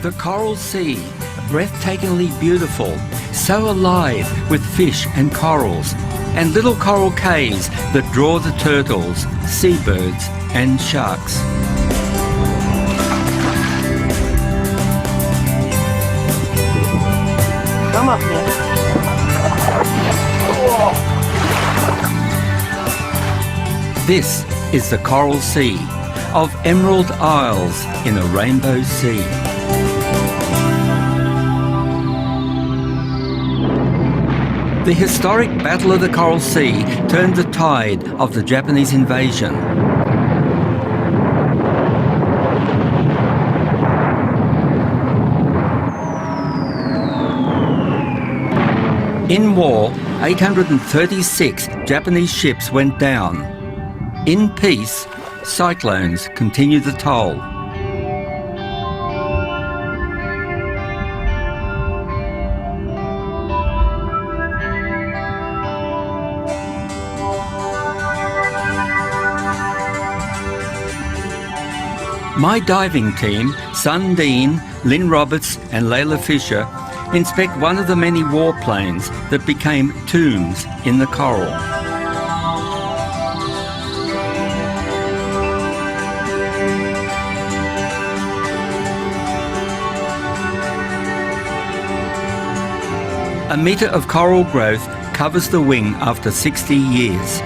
The Coral Sea, breathtakingly beautiful, so alive with fish and corals, and little coral caves that draw the turtles, seabirds and sharks. Come up here. This is the Coral Sea, of emerald isles in a rainbow sea. The historic Battle of the Coral Sea turned the tide of the Japanese invasion. In war, 836 Japanese ships went down. In peace, cyclones continued the toll. My diving team, Sun Dean, Lynn Roberts and Layla Fisher, inspect one of the many warplanes that became tombs in the coral. A metre of coral growth covers the wing after 60 years.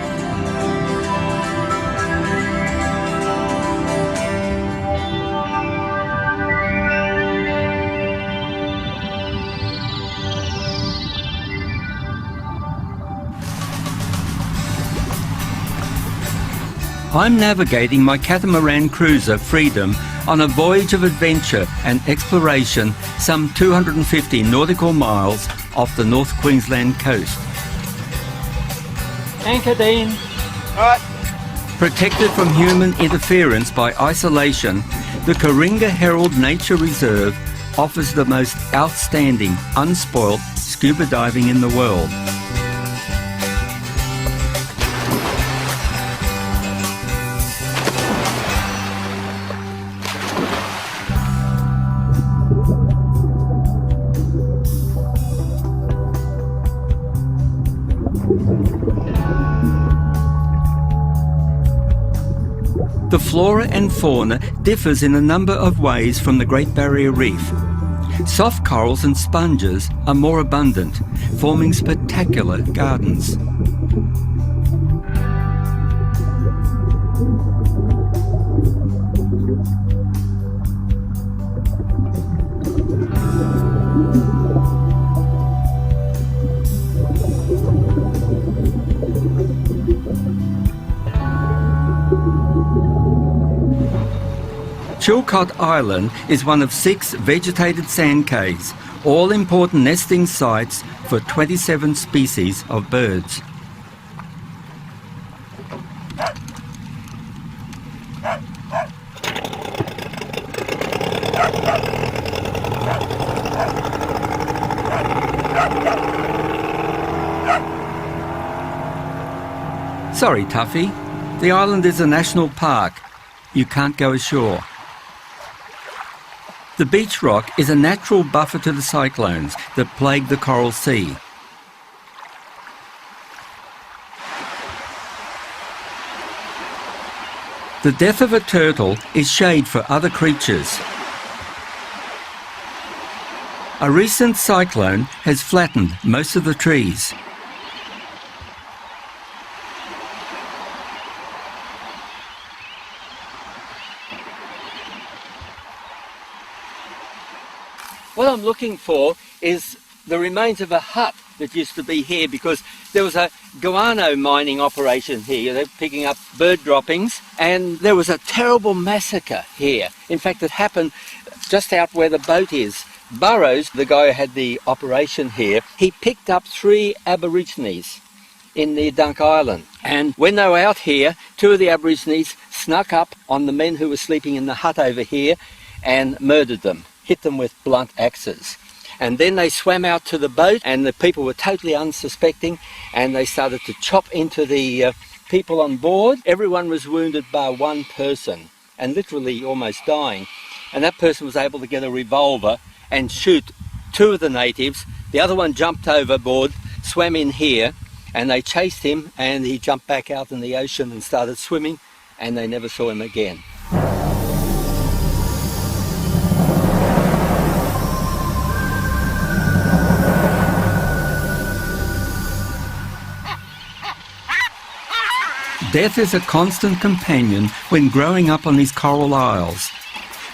I'm navigating my catamaran cruiser Freedom on a voyage of adventure and exploration some 250 nautical miles off the North Queensland coast. Anchor, Dean. All right. Protected from human interference by isolation, the Coringa Herald Nature Reserve offers the most outstanding, unspoilt scuba diving in the world. The flora and fauna differs in a number of ways from the Great Barrier Reef. Soft corals and sponges are more abundant, forming spectacular gardens. Chilcot Island is one of 6 vegetated sand cays, all important nesting sites for 27 species of birds. Sorry, Tuffy. The island is a national park. You can't go ashore. The beach rock is a natural buffer to the cyclones that plague the Coral Sea. The death of a turtle is shade for other creatures. A recent cyclone has flattened most of the trees. What I'm looking for is the remains of a hut that used to be here, because there was a guano mining operation here. They're picking up bird droppings, and there was a terrible massacre here. In fact, it happened just out where the boat is. Burrows, the guy who had the operation here, he picked up 3 Aborigines in near Dunk Island. And when they were out here, 2 of the Aborigines snuck up on the men who were sleeping in the hut over here and murdered them, hit them with blunt axes. And then they swam out to the boat, and the people were totally unsuspecting, and they started to chop into the people on board. Everyone was wounded bar 1 person, and literally almost dying. and that person was able to get a revolver and shoot 2 of the natives. The other one jumped overboard, swam in here, and they chased him, and he jumped back out in the ocean and started swimming, and they never saw him again. Death is a constant companion when growing up on these coral isles.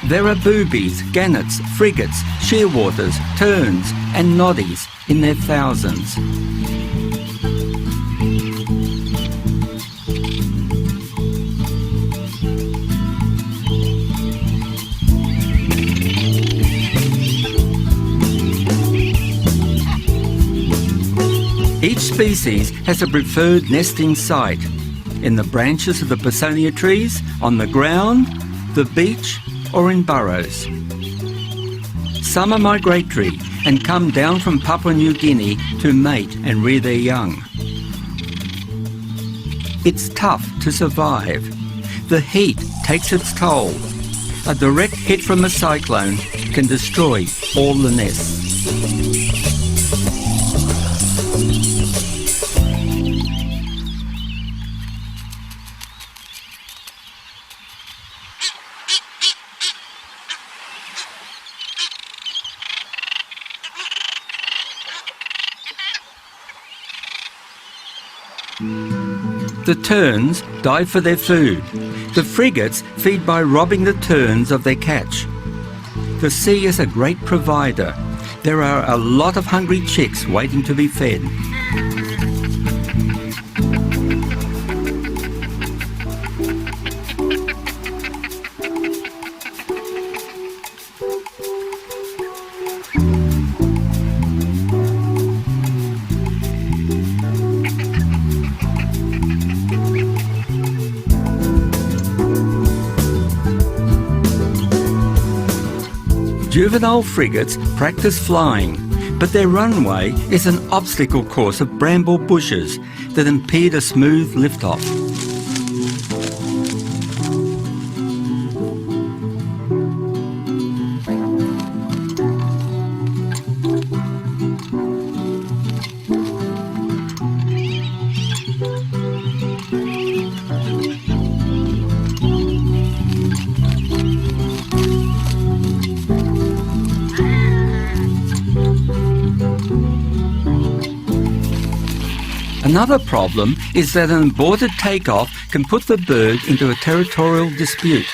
There are boobies, gannets, frigates, shearwaters, terns and noddies in their thousands. Each species has a preferred nesting site: in the branches of the Pisonia trees, on the ground, the beach, or in burrows. Some are migratory and come down from Papua New Guinea to mate and rear their young. It's tough to survive. The heat takes its toll. A direct hit from a cyclone can destroy all the nests. The terns dive for their food. The frigates feed by robbing the terns of their catch. The sea is a great provider. There are a lot of hungry chicks waiting to be fed. Juvenile frigates practice flying, but their runway is an obstacle course of bramble bushes that impede a smooth liftoff. Another problem is that an aborted takeoff can put the bird into a territorial dispute.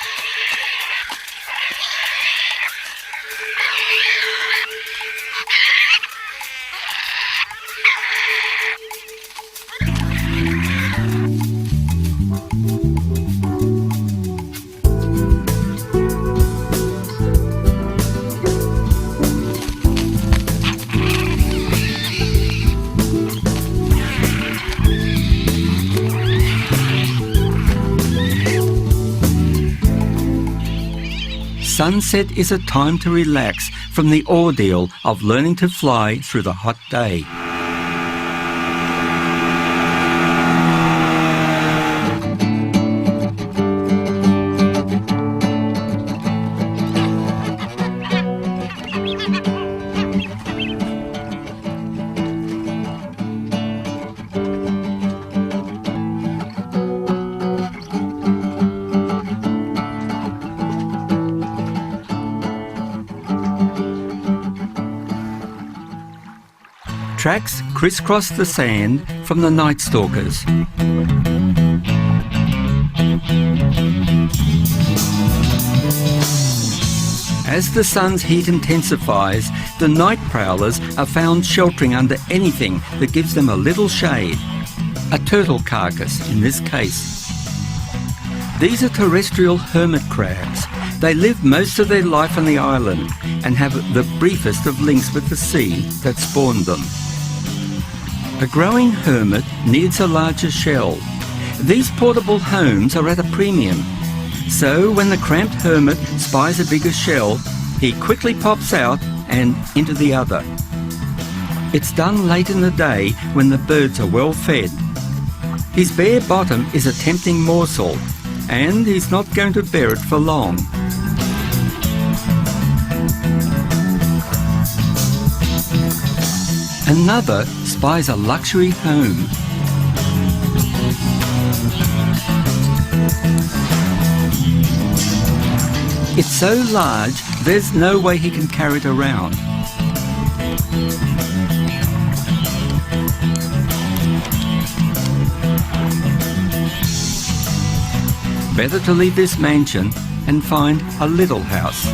Sunset is a time to relax from the ordeal of learning to fly through the hot day. Tracks crisscross the sand from the night stalkers. As the sun's heat intensifies, the night prowlers are found sheltering under anything that gives them a little shade. A turtle carcass, in this case. These are terrestrial hermit crabs. They live most of their life on the island and have the briefest of links with the sea that spawned them. A growing hermit needs a larger shell. These portable homes are at a premium. So when the cramped hermit spies a bigger shell, he quickly pops out and into the other. It's done late in the day when the birds are well fed. His bare bottom is a tempting morsel, and he's not going to bear it for long. Another spies a luxury home. It's so large, there's no way he can carry it around. Better to leave this mansion and find a little house.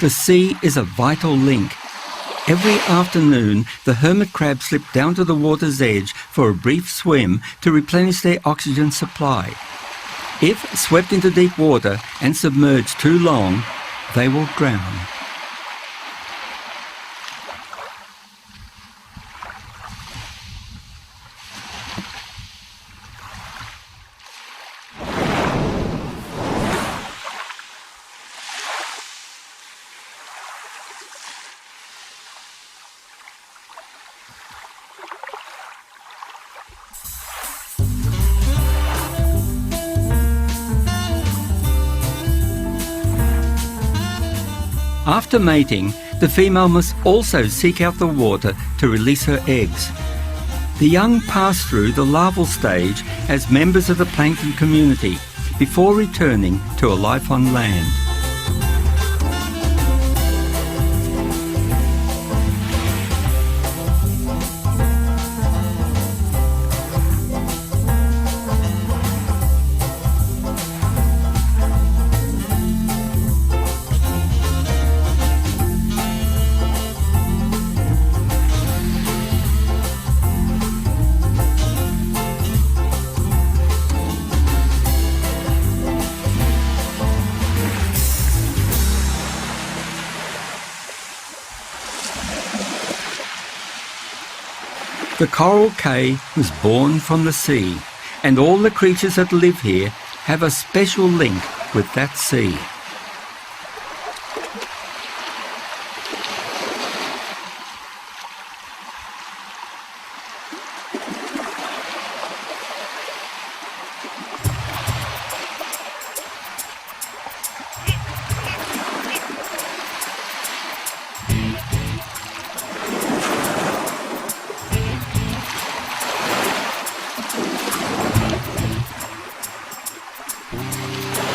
The sea is a vital link. Every afternoon, the hermit crabs slip down to the water's edge for a brief swim to replenish their oxygen supply. If swept into deep water and submerged too long, they will drown. After mating, the female must also seek out the water to release her eggs. The young pass through the larval stage as members of the plankton community before returning to a life on land. The coral cay was born from the sea, and all the creatures that live here have a special link with that sea.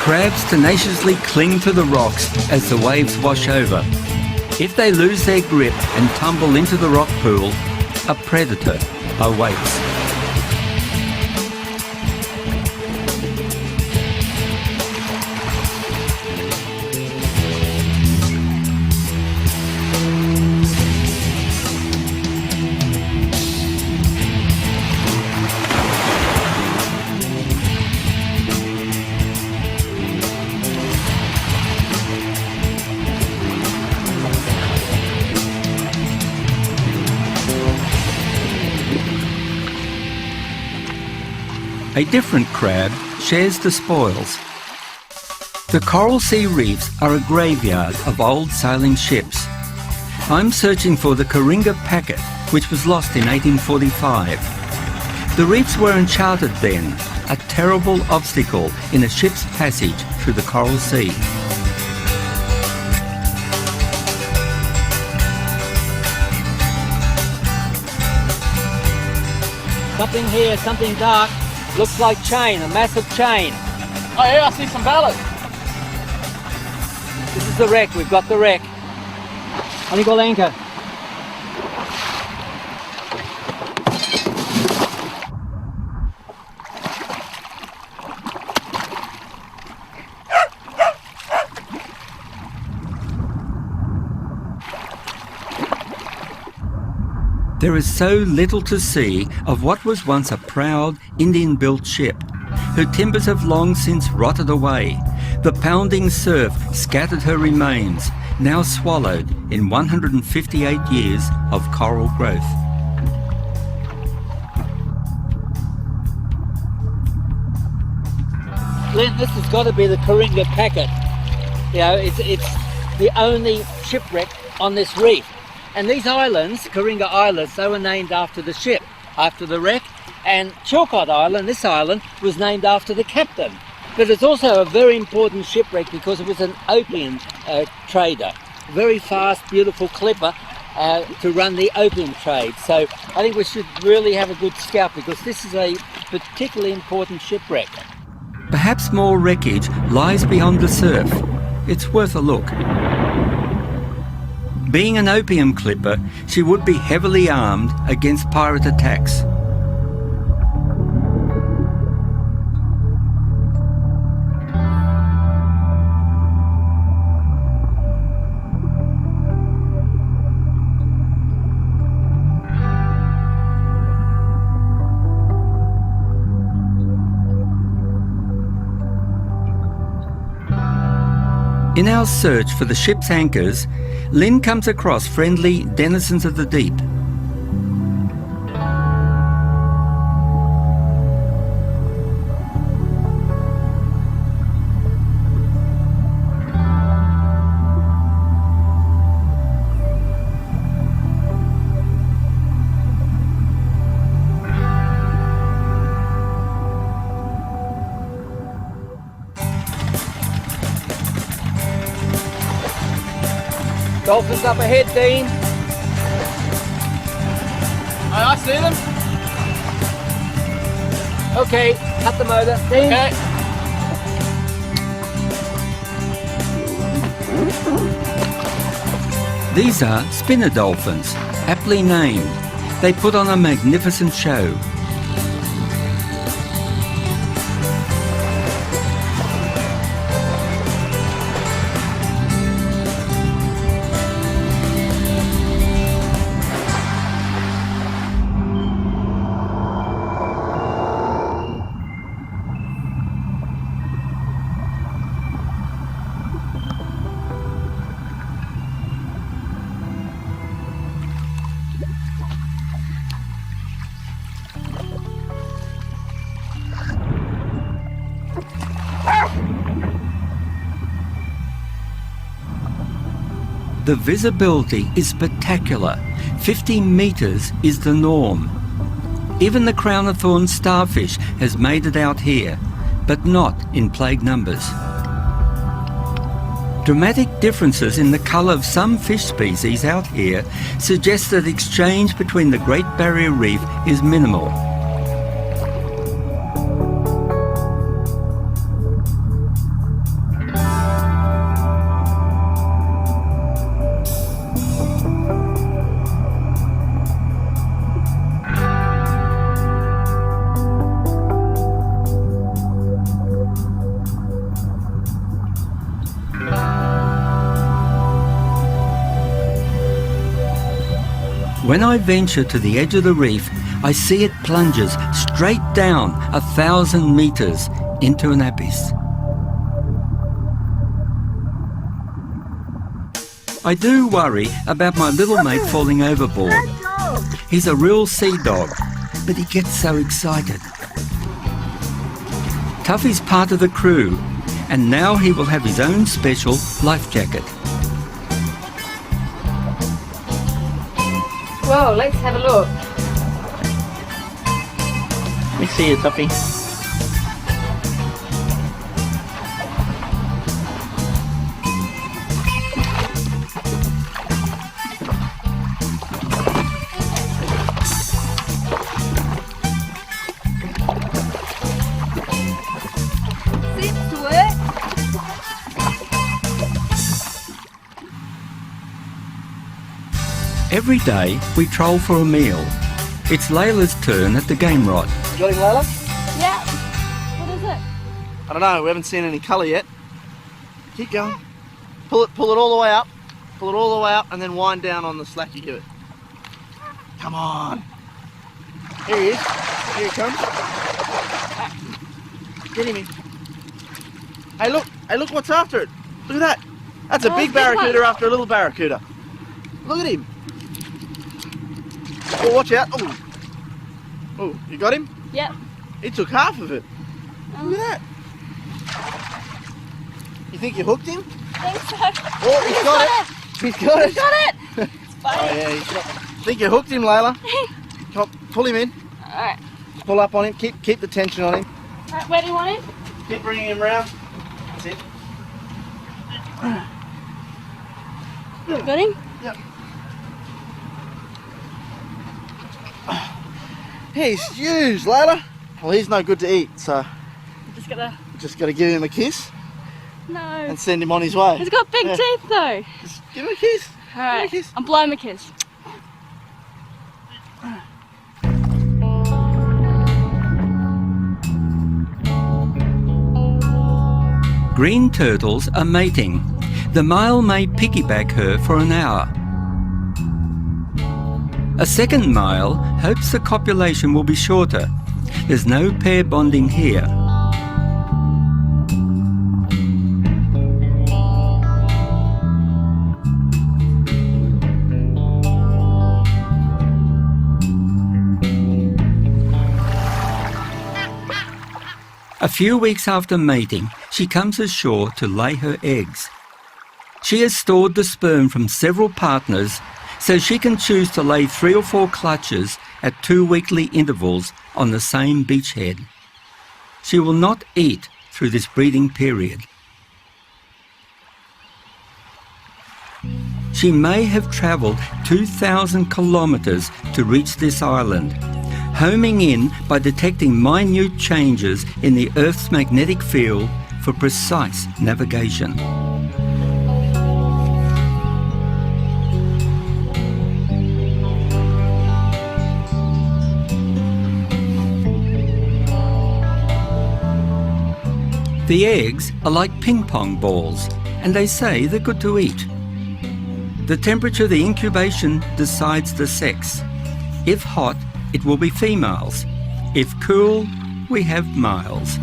Crabs tenaciously cling to the rocks as the waves wash over. If they lose their grip and tumble into the rock pool, a predator awaits. A different crab shares the spoils. The coral sea reefs are a graveyard of old sailing ships. I'm searching for the Coringa packet, which was lost in 1845. The reefs were uncharted then, a terrible obstacle in a ship's passage through the Coral Sea. Something here, something dark. Looks like chain, a massive chain. Oh yeah, I see some ballast. This is the wreck, we've got the wreck. Honeygold anchor. There is so little to see of what was once a proud Indian-built ship. Her timbers have long since rotted away, The pounding surf scattered her remains, now swallowed in 158 years of coral growth. Glenn, this has got to be the Coringa packet. You know, it's the only shipwreck on this reef. And these islands, Coringa Islands, they were named after the ship, after the wreck. And Chilcot Island, this island, was named after the captain. But it's also a very important shipwreck because it was an opium trader. Very fast, beautiful clipper to run the opium trade. So I think we should really have a good scout because this is a particularly important shipwreck. Perhaps more wreckage lies beyond the surf. It's worth a look. Being an opium clipper, she would be heavily armed against pirate attacks. In our search for the ship's anchors, Lynn comes across friendly denizens of the deep. Dolphins up ahead, Dean. I see them. Okay, cut the motor. Dean. Okay. These are spinner dolphins, aptly named. They put on a magnificent show. The visibility is spectacular. 50 metres is the norm. Even the crown of thorns starfish has made it out here, but not in plague numbers. Dramatic differences in the colour of some fish species out here suggest that exchange between the Great Barrier Reef is minimal. When I venture to the edge of the reef, I see it plunges straight down 1,000 metres into an abyss. I do worry about my little mate falling overboard. He's a real sea dog, but he gets so excited. Tuffy's part of the crew, and now he will have his own special life jacket. Whoa, let's have a look. Let me see you, Tuffy. Seems to work. Every day we troll for a meal. It's Layla's turn at the game rod. You got him, Layla? Yeah. What is it? I don't know, we haven't seen any colour yet. Keep going. Pull it all the way up. Pull it all the way up and then wind down on the slack you give it. Come on. Here he is. Here he comes. Get him in. Hey, look what's after it. Look at that. That's a Oh, big big one. barracuda after a little barracuda. Look at him. Oh, watch out. Oh, oh, you got him? Yep. He took half of it. Look at that. You think you hooked him? Think so. Oh, he's got it. He's got it. Got it. It's Oh funny. yeah, he's got. Think you hooked him, Layla? Come on, pull him in. Alright. Pull up on him. Keep the tension on him. Alright, where do you want him? Keep bringing him round. That's it. Got him? Yep. He's huge, Layla. Well, he's no good to eat, so Just gotta. just got to give him a kiss No. and send him on his way. He's got big Yeah. teeth though. Just give him a kiss. Alright. kiss. I'm blowing my kiss. Green turtles are mating. The male may piggyback her for an hour. A second male hopes the copulation will be shorter. There's no pair bonding here. A few weeks after mating, she comes ashore to lay her eggs. She has stored the sperm from several partners so she can choose to lay 3 or 4 clutches at 2 weekly intervals on the same beachhead. She will not eat through this breeding period. She may have travelled 2,000 kilometres to reach this island, homing in by detecting minute changes in the Earth's magnetic field for precise navigation. The eggs are like ping pong balls, and they say they're good to eat. The temperature of the incubation decides the sex. If hot, it will be females. If cool, we have males.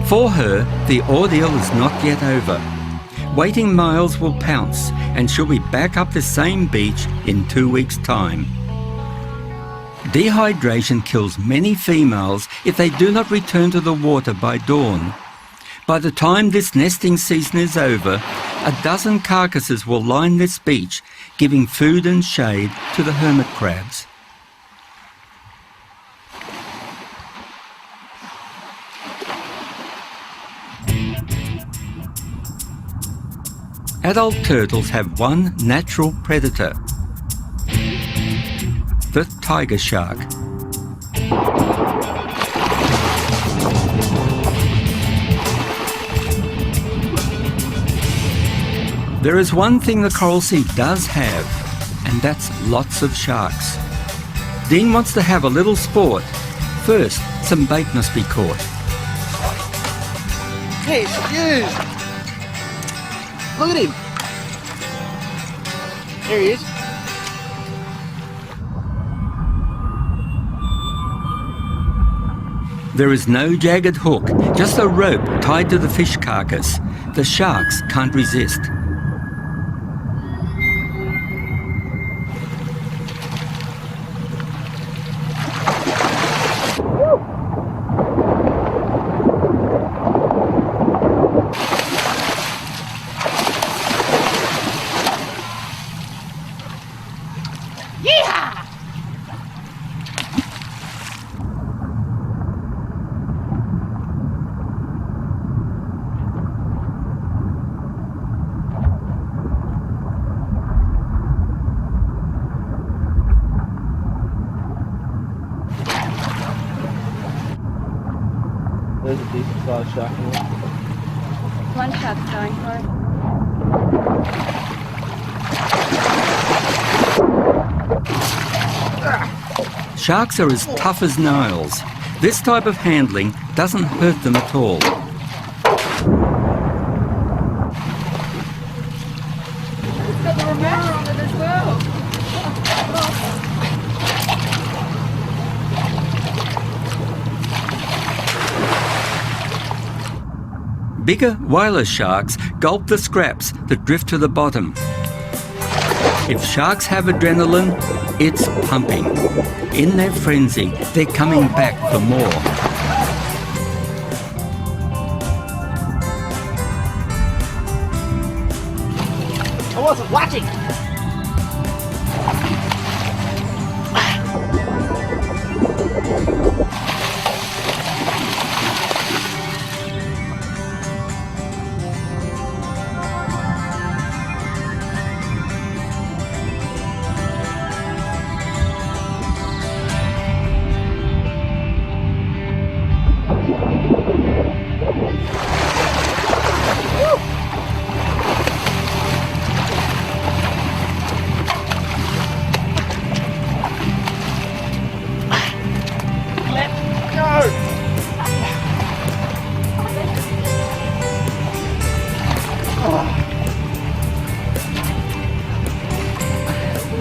For her, the ordeal is not yet over. Waiting males will pounce and she'll be back up the same beach in 2 weeks' time. Dehydration kills many females if they do not return to the water by dawn. By the time this nesting season is over, a dozen carcasses will line this beach, giving food and shade to the hermit crabs. Adult turtles have one natural predator, the tiger shark. There is one thing the coral sea does have, and that's lots of sharks. Dean wants to have a little sport. First, some bait must be caught. He's huge. Look at him. There he is. There is no jagged hook, just a rope tied to the fish carcass. The sharks can't resist. There's a decent sized shark in there. One shark's going for it. Sharks are as tough as nails. This type of handling doesn't hurt them at all. It's got the remote on it as well. Bigger wireless sharks gulp the scraps that drift to the bottom. If sharks have adrenaline, it's pumping. In their frenzy, they're coming back for more. I wasn't watching.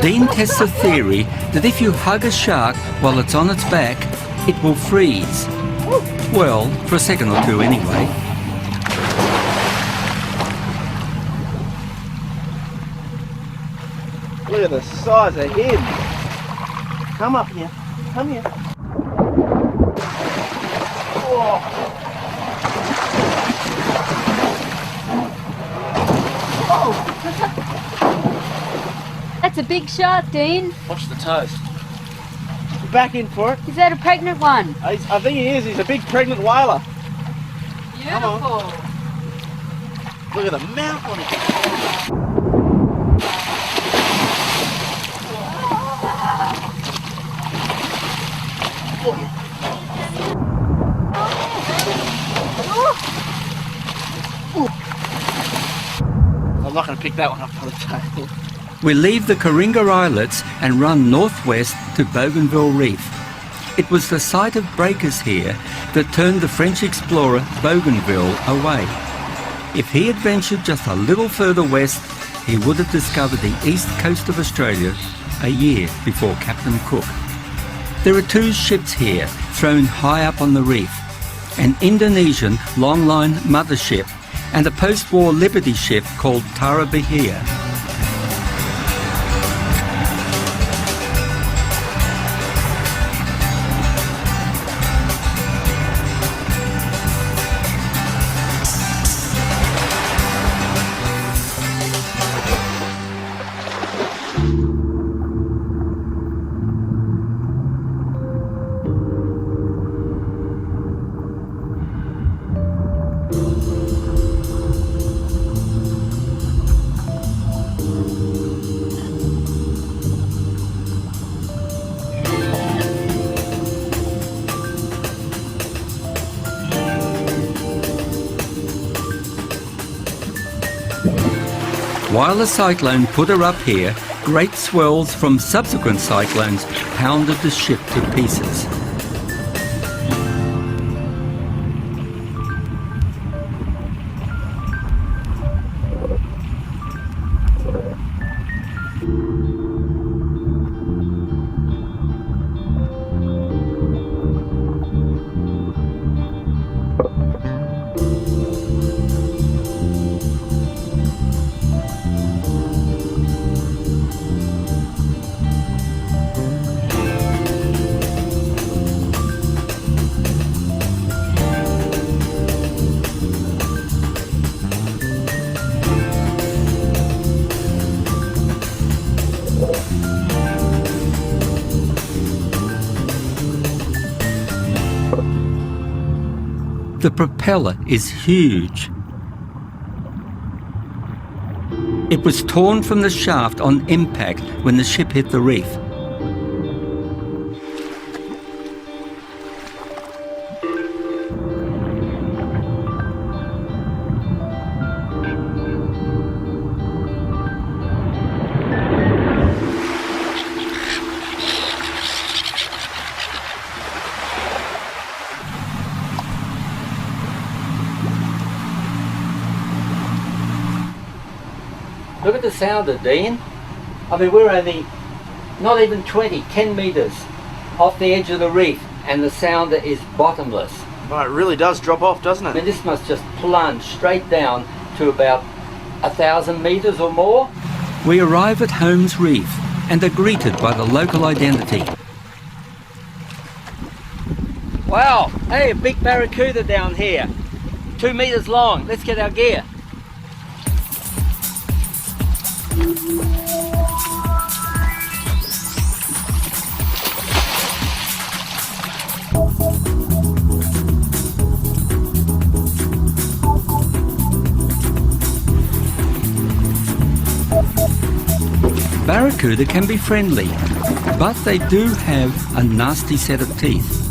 Dean tests a theory that if you hug a shark while it's on its back, it will freeze. Well, for a second or two anyway. Look at the size of him. Come up here. Come here. Oh. That's a big shark, Dean. Watch the toes. Back in for it. Is that a pregnant one? I think he is. He's a big pregnant whaler. Beautiful. Look at the mouth on it. I'm not going to pick that one up by the tail. We leave the Coringa Islets and run northwest to Bougainville Reef. It was the sight of breakers here that turned the French explorer Bougainville away. If he had ventured just a little further west, he would have discovered the east coast of Australia a year before Captain Cook. There are two ships here, thrown high up on the reef. An Indonesian longline mothership and a post-war Liberty ship called Tara Bahia. While the cyclone put her up here, great swells from subsequent cyclones pounded the ship to pieces. The propeller is huge. It was torn from the shaft on impact when the ship hit the reef. Look at the sounder, Dean. I mean, we're only not even 10 metres off the edge of the reef, and the sounder is bottomless. Oh, it really does drop off, doesn't I mean, it? this must just plunge straight down to about 1,000 metres or more. We arrive at Holmes Reef and are greeted by the local identity. Wow, hey, a big barracuda down here. 2 metres long. Let's get our gear. Barracuda can be friendly, but they do have a nasty set of teeth.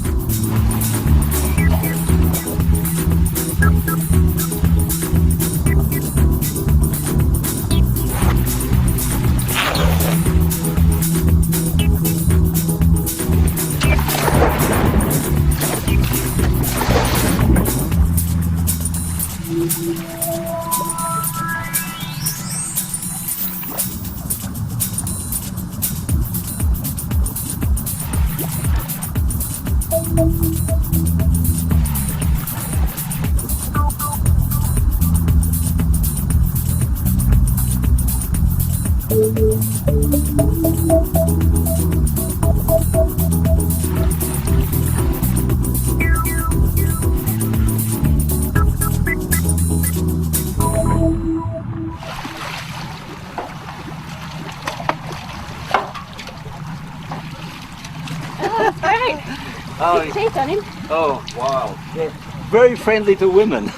Oh, Big teeth on him. oh, wow. Yeah, very friendly to women.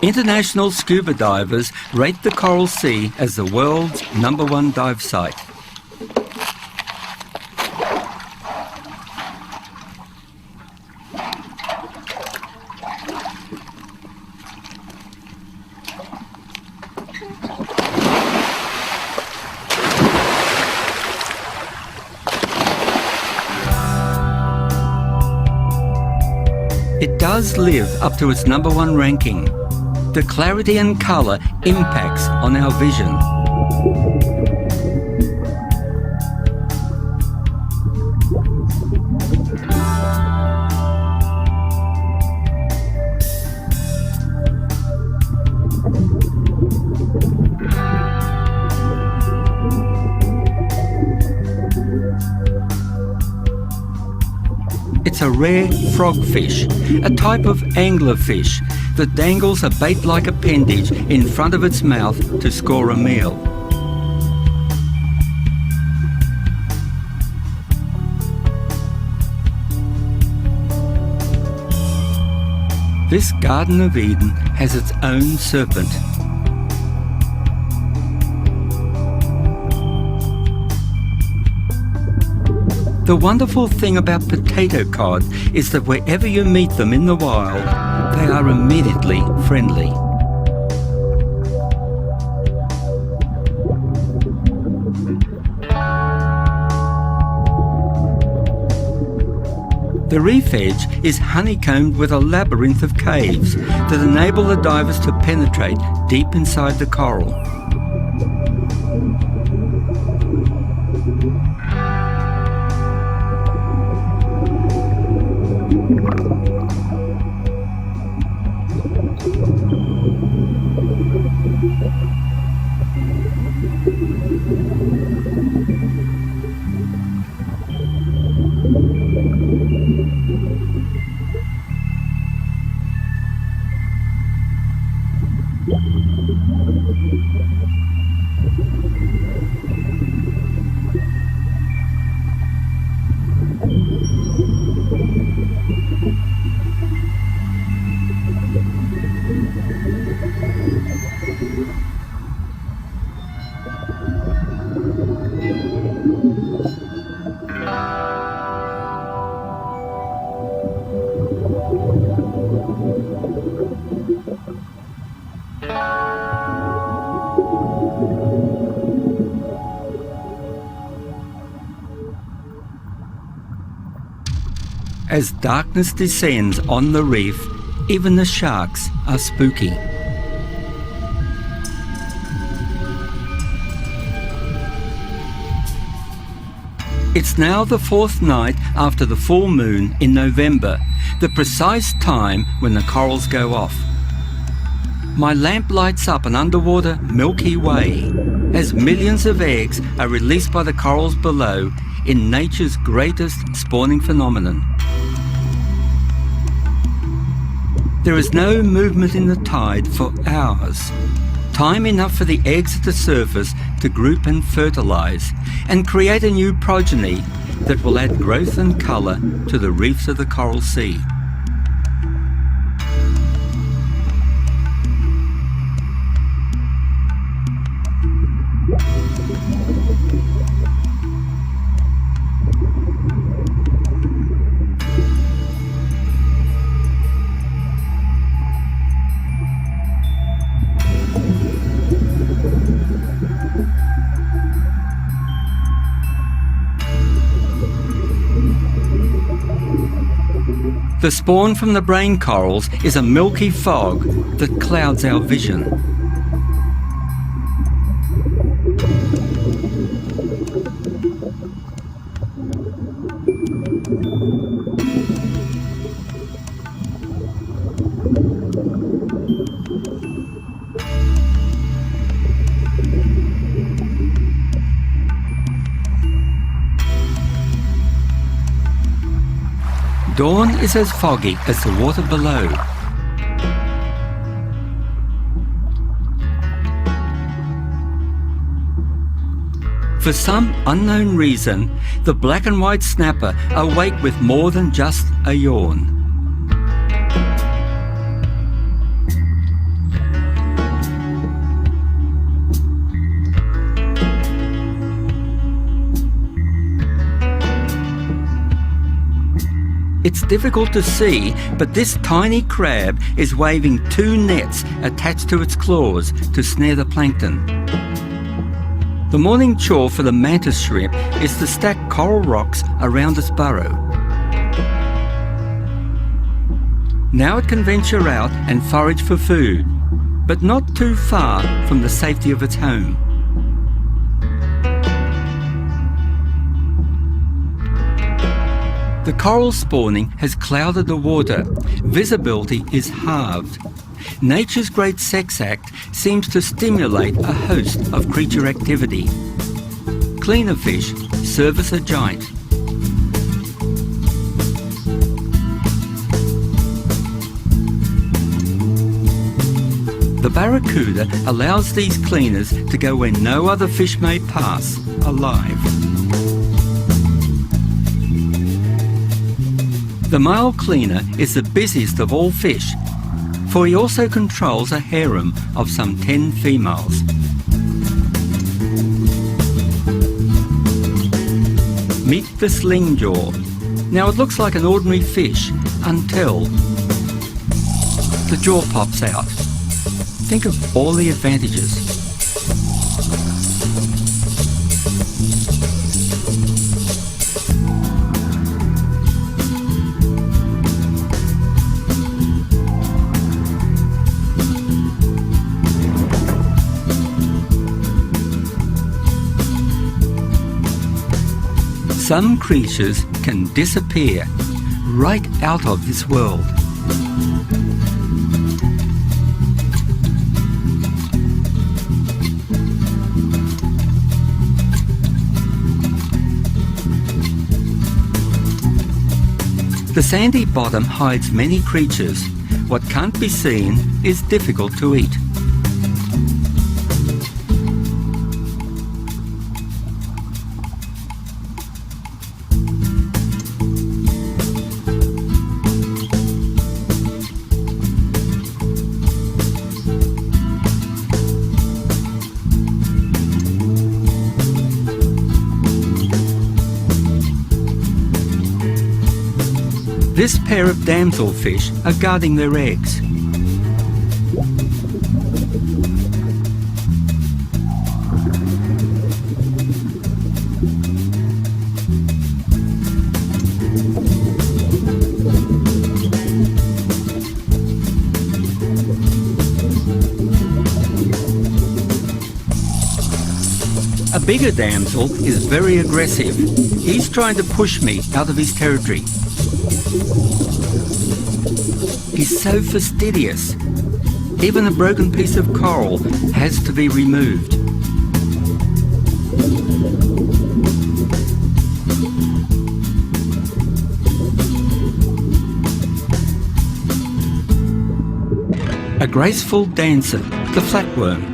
International scuba divers rate the Coral Sea as the world's #1 dive site. It does live up to its #1 ranking. The clarity and colour impacts on our vision. It's a rare frogfish, a type of anglerfish that dangles a bait-like appendage in front of its mouth to score a meal. This Garden of Eden has its own serpent. The wonderful thing about potato cod is that wherever you meet them in the wild, they are immediately friendly. The reef edge is honeycombed with a labyrinth of caves that enable the divers to penetrate deep inside the coral. As darkness descends on the reef, Even the sharks are spooky. It's now the fourth night after the full moon in November, the precise time when the corals go off. My lamp lights up an underwater Milky Way as millions of eggs are released by the corals below in nature's greatest spawning phenomenon. There is no movement in the tide for hours. Time enough for the eggs at the surface to group and fertilise and create a new progeny that will add growth and colour to the reefs of the Coral Sea. The spawn from the brain corals is a milky fog that clouds our vision. Dawn is as foggy as the water below. For some unknown reason, the black and white snapper awake with more than just a yawn. It's difficult to see, but this tiny crab is waving two nets attached to its claws to snare the plankton. The morning chore for the mantis shrimp is to stack coral rocks around its burrow. Now it can venture out and forage for food, but not too far from the safety of its home. The coral spawning has clouded the water. Visibility is halved. Nature's great sex act seems to stimulate a host of creature activity. Cleaner fish serve as a giant. The barracuda allows these cleaners to go where no other fish may pass, alive. The male cleaner is the busiest of all fish, for he also controls a harem of some 10 females. Meet the sling jaw. Now it looks like an ordinary fish until the jaw pops out. Think of all the advantages. Some creatures can disappear right out of this world. The sandy bottom hides many creatures. What can't be seen is difficult to eat. This pair of damselfish are guarding their eggs. bigger damsel is very aggressive. He's trying to push me out of his territory. He's so fastidious. Even a broken piece of coral has to be removed. A graceful dancer, the flatworm.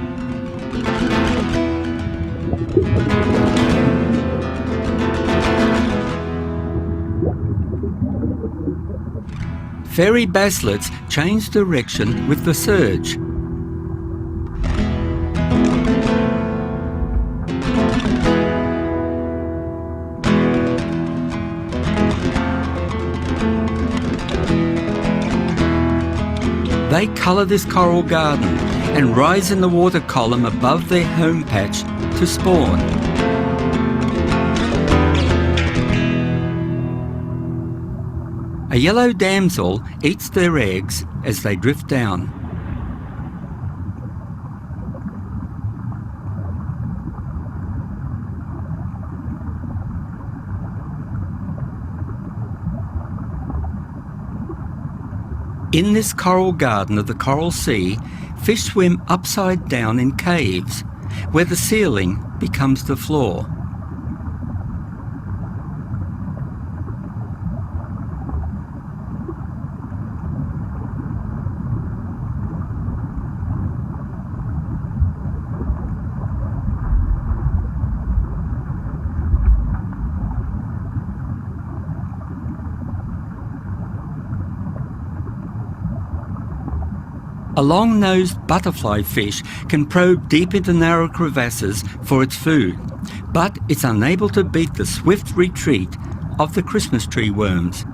Fairy baslets change direction with the surge. They colour this coral garden and rise in the water column above their home patch to spawn. A yellow damsel eats their eggs as they drift down. In this coral garden of the Coral Sea, fish swim upside down in caves, where the ceiling becomes the floor. A long-nosed butterfly fish can probe deep into narrow crevasses for its food, but it's unable to beat the swift retreat of the Christmas tree worms.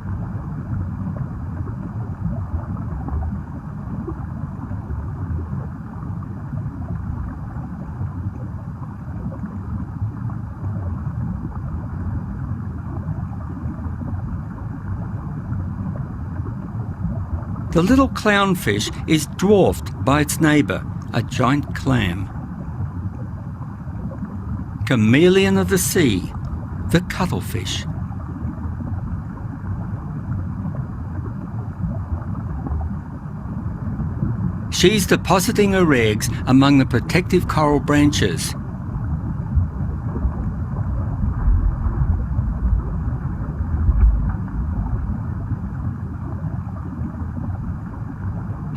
The little clownfish is dwarfed by its neighbour, a giant clam. Chameleon of the sea, the cuttlefish. She's depositing her eggs among the protective coral branches.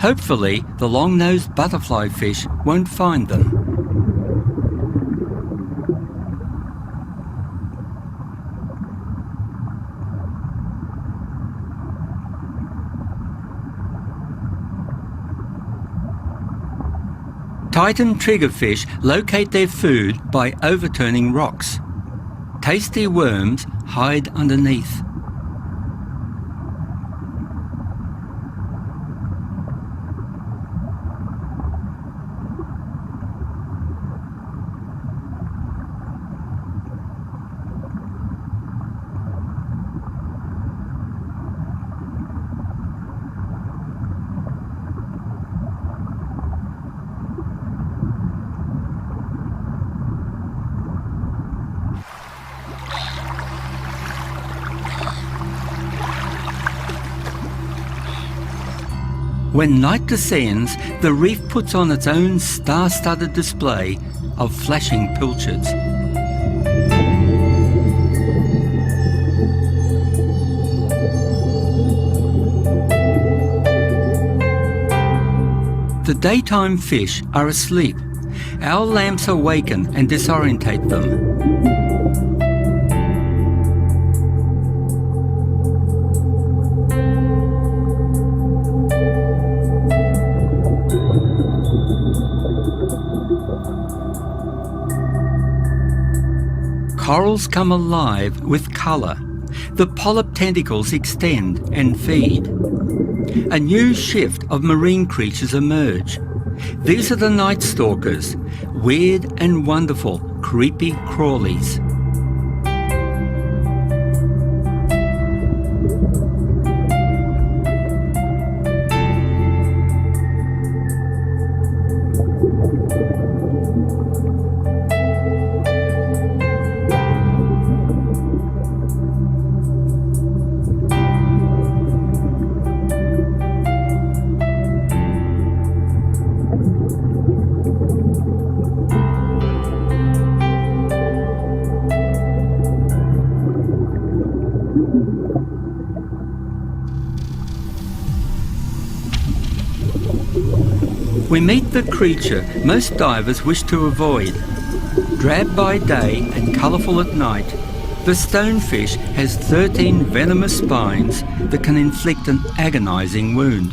Hopefully, the long-nosed butterfly fish won't find them. Titan triggerfish locate their food by overturning rocks. Tasty worms hide underneath. When night descends, the reef puts on its own star-studded display of flashing pilchards. The daytime fish are asleep. Our lamps awaken and disorientate them. Corals come alive with colour. The polyp tentacles extend and feed. A new shift of marine creatures emerge. These are the night stalkers, weird and wonderful, creepy crawlies. We meet the creature most divers wish to avoid. Drab by day and colourful at night, the stonefish has 13 venomous spines that can inflict an agonising wound.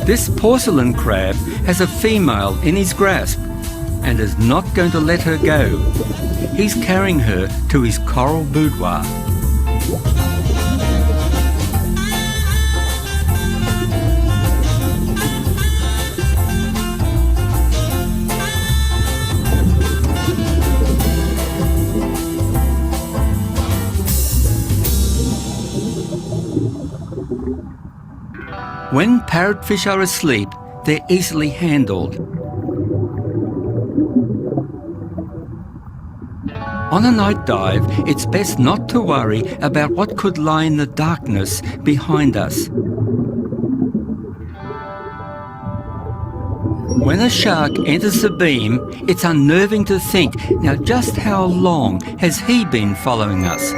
This porcelain crab has a female in his grasp and is not going to let her go. He's carrying her to his coral boudoir. When parrotfish are asleep, they're easily handled. On a night dive, it's best not to worry about what could lie in the darkness behind us. When a shark enters the beam, it's unnerving to think, now just how long has he been following us?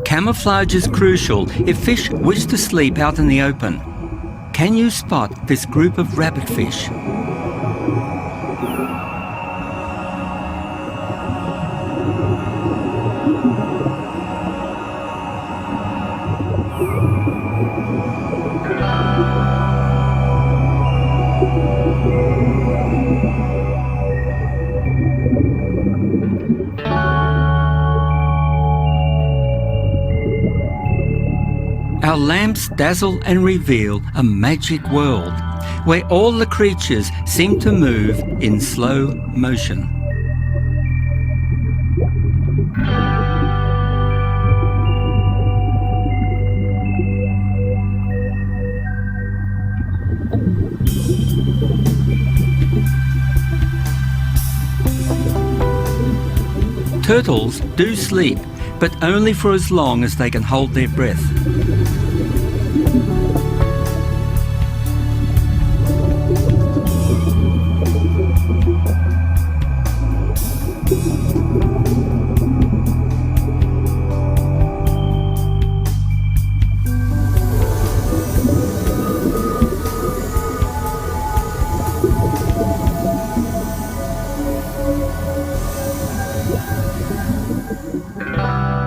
Camouflage is crucial if fish wish to sleep out in the open. Can you spot this group of rabbitfish? Our lamps dazzle and reveal a magic world where all the creatures seem to move in slow motion. Turtles do sleep, but only for as long as they can hold their breath.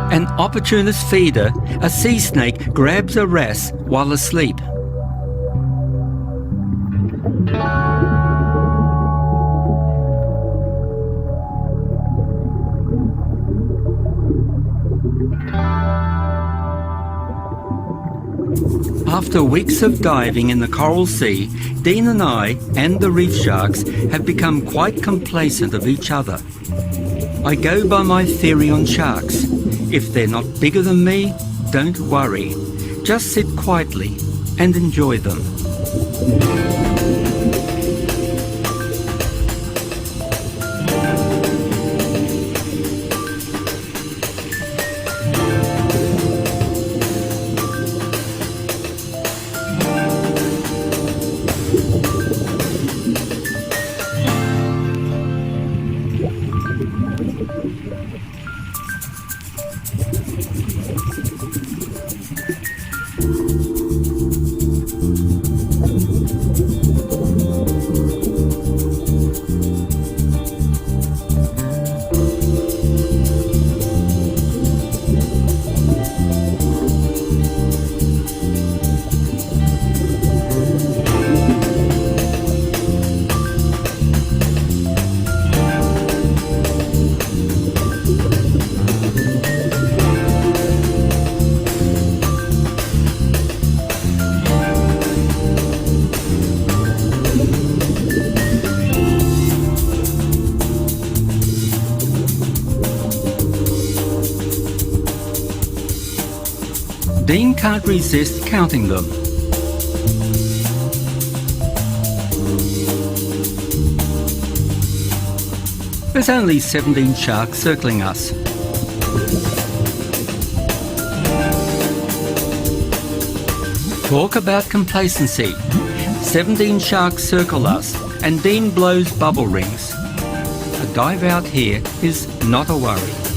An opportunist feeder, a sea snake grabs a wrasse while asleep. After weeks of diving in the coral sea, Dean and I and the reef sharks have become quite complacent of each other. I go by my theory on sharks. If they're not bigger than me, don't worry. Just sit quietly and enjoy them. Dean can't resist counting them. There's only 17 sharks circling us. Talk about complacency. 17 sharks circle us and Dean blows bubble rings. A dive out here is not a worry.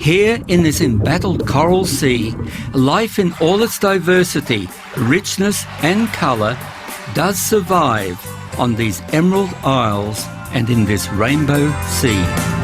Here in this embattled coral sea, life in all its diversity, richness and colour does survive on these emerald isles and in this rainbow sea.